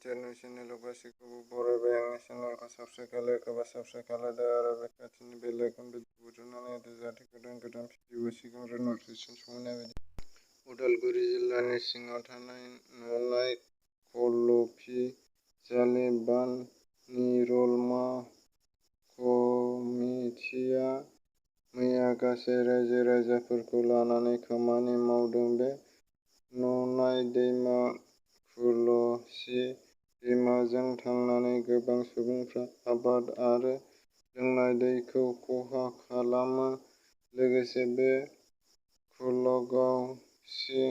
गिदिर न्युज चेनेलाव गासैखौबो बरायबाय। आंनि चेनेलखौ साबस्क्राइब खालामोबा साबस्क्राइब खालामदो आरो बे खाथिनि बेल आइकनखौ बुज्रावनानै होदो जाहाथे गोदान गोदान भिडिअ सिगांग्रो नटिफिकेसन सहैनाय बायदि। उदालगुरि जिल्लानि सिङाव थानाय न'नाय खलफि जालि बान्ध निरमाल कमिटिआ मैया गासै रायजो राजाफोरखौ लानानै खामानि मावदों। बे न'नाय दैमा खलसि दैमाजों थांनानै गोबां सुबुंफ्रा आबाद आरो लोंनाय दैखौ खहा खालामो। लोगोसे बे खलगावसि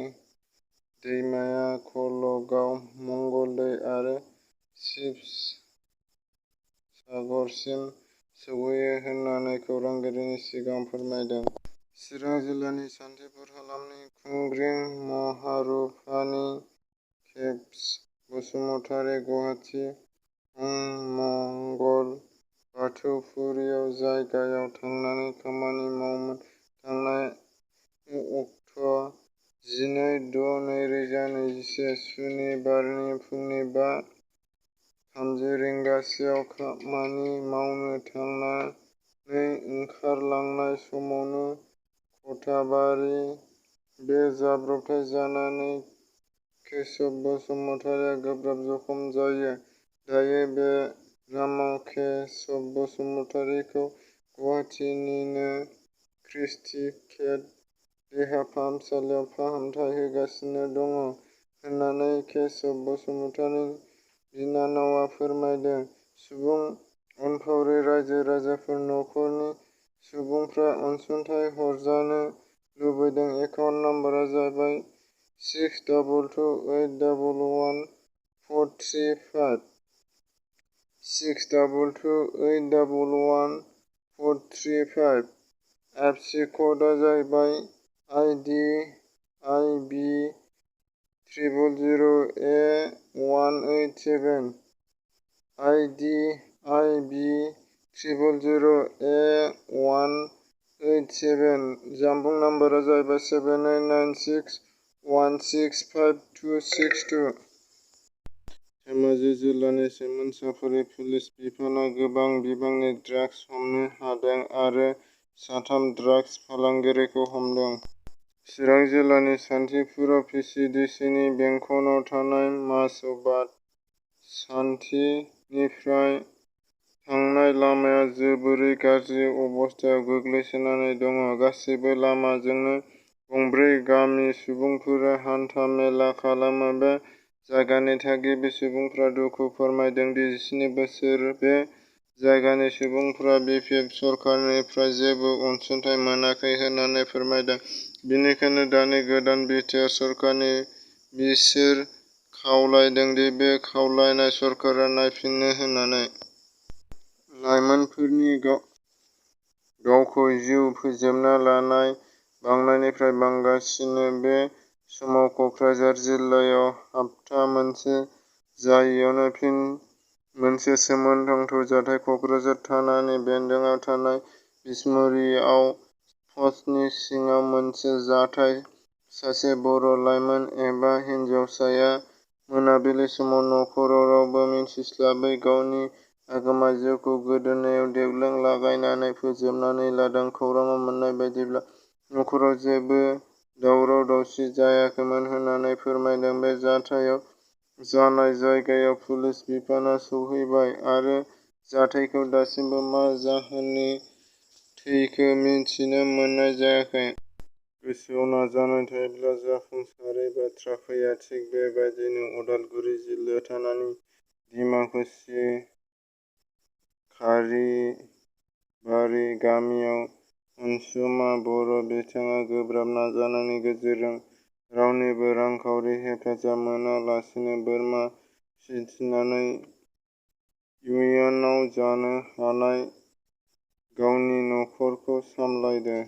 दैमाया खलगाव मंगलदै आरो शिबसागरसिम सौहैयो होननानै खौरांगिरिनि सिगाङाव फोरमायदों। चिरां जिल्लानि सान्थिपुर हालामनि खुंग्रिं महारुफानि केप्स बसुमतारी गुवाहाटी हमंगल बाथौफुरियाव जायगायाव थांनानै खामानि मावोमोन। थांनाय अक्ट' 12/6/2021 सुनिबारनि फुंनि 5:30 रिंगासोआव खामानि मावनो थांनानै ओंखारलांनाय समावनो खथाबारि। बे जाब्रबथाय जानानै केशब बसुमतारीआ गोब्राब जखम जायो। दायो बेरामाव केशब बसुमतारीखौ गुवाहाटीनिनो क्रिस्टि केट देहा फाहामसालियाव फाहामथाय होगासिनो दङ होननानै केशब बसुमतारीनि बिनानावआ फोरमायदों। सुबुं अनफावरि रायजो राजाफोर नखरनि सुबुंफ्रा अनसुंथाइ हरजानो लुबैदों। एकाउन्ट नम्बरआ जाबाय 622811435 622811435। एफसि क'डआ जाबाय IDIB 000A187 IDIB 000A187। जानबुं नम्बरआ जाबाय 7896165262। धेमाजि जिल्लानि सोमोनांसाफुरि पुलिस बिफानआ गोबां बिबांनि ड्राग्स हमनो हादों आरो 3 ड्राग्स फालांगिरिखौ हमदों। चिरां जिल्लानि सान्थिपुराव PCDCनि बेंखनाव थानाय मासबाद सान्थिनिफ्राय थांनाय लामाया जोबोरै गाज्रि अबस्थायाव गोग्लैसोनानै दङ। गासैबो लामाजोंनो गंब्रै गामि सुबुंफोरा हान्था मेला खालामो। बे जायगानि थागिबि सुबुंफोरा दुखु फोरमायदों दि 7 बोसोर बे जायगानि सुबुंफोरा BPF सरकारनिफ्राय जेबो अनसुंथाइ मोनाखै होननानै फोरमायदों। बेनिखायनो दानि गोदान बिटिआर सरकारनि बिसोर खावलायदों दि बे खावलायनाय सरकारा नायफिनो होननानै। लाइमोनफोरनि गावखौ जिउ फोजोबना लानाय बांनायनिफ्राय बांगासिनो। बे समाव क'क्राझार जिल्लायाव हप्ता मोनसे जायैयावनो फिन मोनसे सोमोनांथाव जाथाय। क'क्राझार थानानि बेन्दोंआव थानाय बिसमुरियाव पस्टनि सिङाव मोनसे जाथाय। सासे बर' लाइमोन एबा हिनजावसाया मोनाबिलि समाव नखराव रावबो मिन्थिस्लाबै गावनि आगोमा जिउखौ गोदोनायाव देवलों लागायनानै फोजोबनानै लादों। खौरांआव मोन्नाय बायदिब्ला नखराव जेबो दावराव दावसि जायाखैमोन होननानै फोरमायदों। बे जाथाय जानाय जायगायाव पुलिस बिफानआ सौहैबाय आरो जाथायखौ दासिमबो मा जाहोननि थैखो मिथिनो मोननाय जायाखै। गोसोआव नाजानाय थायोब्ला जाफुंसारै बाथ्रा फैया। थिग बेबायदिनो उदालगुरि जिल्लायाव थानाय डिमाकुसि खारिबारि गामियाव अनसुमा बर' बिथाङा गोब्राब नाजानायनि गेजेरजों रावनिबो रांखावरि हेफाजाब मोनालासिनो बोरमा फिसिनानै इयुनाव जानो हानाय गावनि नखरखौ सामलायदों।